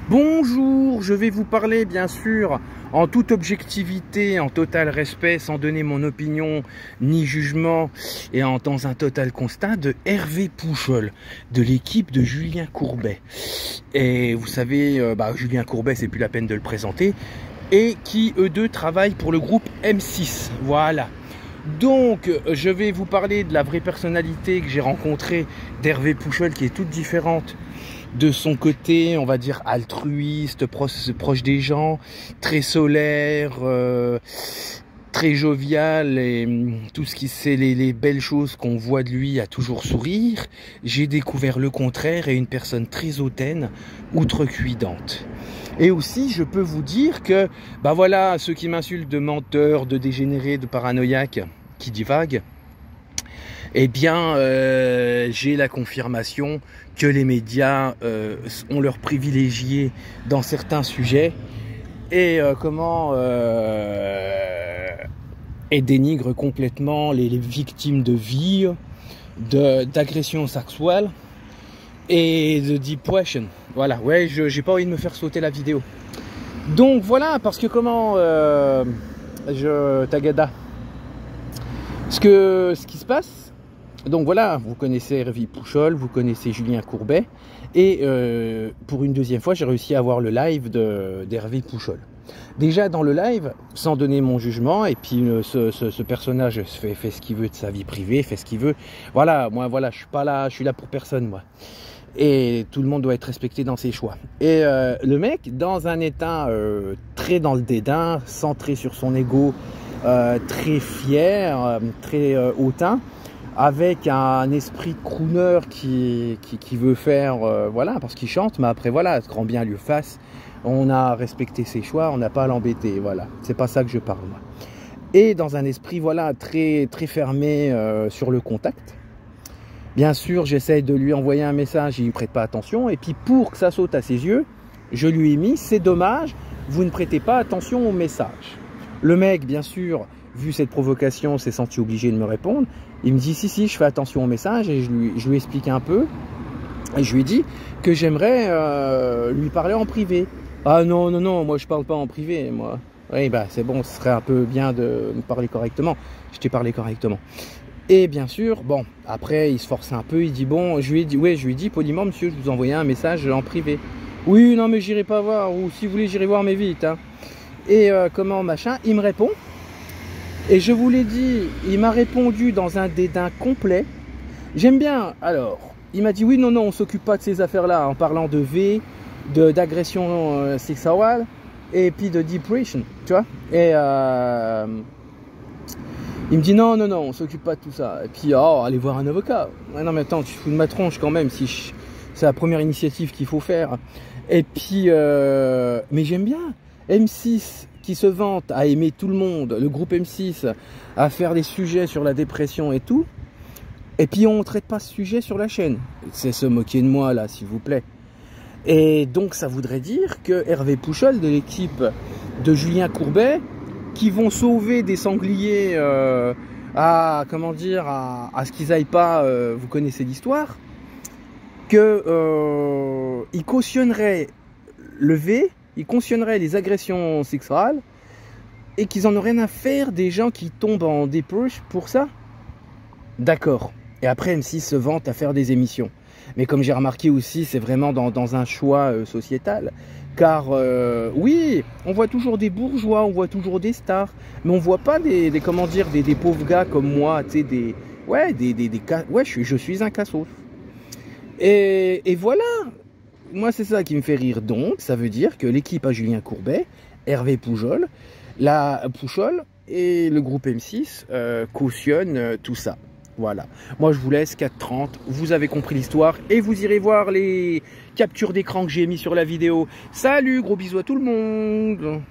Bonjour, je vais vous parler bien sûr en toute objectivité, en total respect, sans donner mon opinion ni jugement et dans un total constat de Hervé Pouchol, de l'équipe de Julien Courbet. Et vous savez, Julien Courbet, c'est plus la peine de le présenter, et qui eux deux travaillent pour le groupe M6, voilà. Donc, je vais vous parler de la vraie personnalité que j'ai rencontrée d'Hervé Pouchol, qui est toute différente de son côté, on va dire, altruiste, proche des gens, très solaire, très jovial, et tout ce qui c'est les belles choses qu'on voit de lui à toujours sourire. J'ai découvert le contraire et une personne très hautaine, outrecuidante. Et aussi, je peux vous dire que, voilà, ceux qui m'insultent de menteur, de dégénéré, de paranoïaque, qui divaguent, eh bien, j'ai la confirmation que les médias ont leur privilégié dans certains sujets et et dénigrent complètement les victimes de vie, d'agressions sexuelles et de depression. Voilà, ouais, j'ai pas envie de me faire sauter la vidéo. Donc voilà, parce que Tagada. Ce qui se passe, donc voilà, vous connaissez Hervé Pouchol, vous connaissez Julien Courbet, et pour une deuxième fois, j'ai réussi à avoir le live d'Hervé Pouchol. Déjà dans le live, sans donner mon jugement, et puis ce personnage fait ce qu'il veut de sa vie privée, fait ce qu'il veut. Voilà, moi voilà, je suis pas là, je suis là pour personne moi. Et tout le monde doit être respecté dans ses choix. Et le mec, dans un état très dans le dédain, centré sur son ego, très fier, très hautain, avec un esprit crooner qui veut faire, voilà, parce qu'il chante, mais après, voilà, grand bien lui fasse, on a respecté ses choix, on n'a pas à l'embêter, voilà, c'est pas ça que je parle, moi. Et dans un esprit, voilà, très fermé sur le contact. Bien sûr, j'essaye de lui envoyer un message, il ne prête pas attention, et puis pour que ça saute à ses yeux, je lui ai mis, c'est dommage, vous ne prêtez pas attention au message. Le mec, bien sûr, vu cette provocation, s'est senti obligé de me répondre. Il me dit si, je fais attention au message, et je lui explique un peu. Et je lui dis que j'aimerais lui parler en privé. Ah non, moi je parle pas en privé, moi. Oui, c'est bon, ce serait un peu bien de me parler correctement. Je t'ai parlé correctement. Et bien sûr, bon, après il se force un peu, il dit bon, je lui ai dit poliment, monsieur, je vous envoyais un message en privé. Oui, non mais j'irai pas voir, ou si vous voulez j'irai voir mais vite, hein. Et machin, il me répond. Et je vous l'ai dit, il m'a répondu dans un dédain complet. J'aime bien, alors, il m'a dit oui, non, on s'occupe pas de ces affaires-là, en parlant de V, d'agression sexuelle, et puis de depression, tu vois. Et il me dit non, on s'occupe pas de tout ça. Et puis, allez voir un avocat. Ouais, non, mais attends, tu te fous de ma tronche quand même, c'est la première initiative qu'il faut faire. Et puis, mais j'aime bien. M6 qui se vante à aimer tout le monde, le groupe M6, à faire des sujets sur la dépression et tout. Et puis, on ne traite pas ce sujet sur la chaîne. C'est se moquer de moi, là, s'il vous plaît. Et donc, ça voudrait dire que Hervé Pouchol, de l'équipe de Julien Courbet, qui vont sauver des sangliers à ce qu'ils aillent pas, vous connaissez l'histoire, que ils cautionneraient le V, ils cautionneraient les agressions sexuelles et qu'ils en ont rien à faire des gens qui tombent en dépression pour ça. D'accord. Et après M6 se vante à faire des émissions. Mais comme j'ai remarqué aussi, c'est vraiment dans un choix sociétal. Car oui, on voit toujours des bourgeois, on voit toujours des stars, mais on voit pas des pauvres gars comme moi, tu sais, je suis un cassos. Et voilà, moi c'est ça qui me fait rire. Donc ça veut dire que l'équipe à Julien Courbet, Hervé Pouchol, Pouchol et le groupe M6 cautionnent tout ça. Voilà, moi je vous laisse 4h30, vous avez compris l'histoire et vous irez voir les captures d'écran que j'ai mis sur la vidéo. Salut, gros bisous à tout le monde.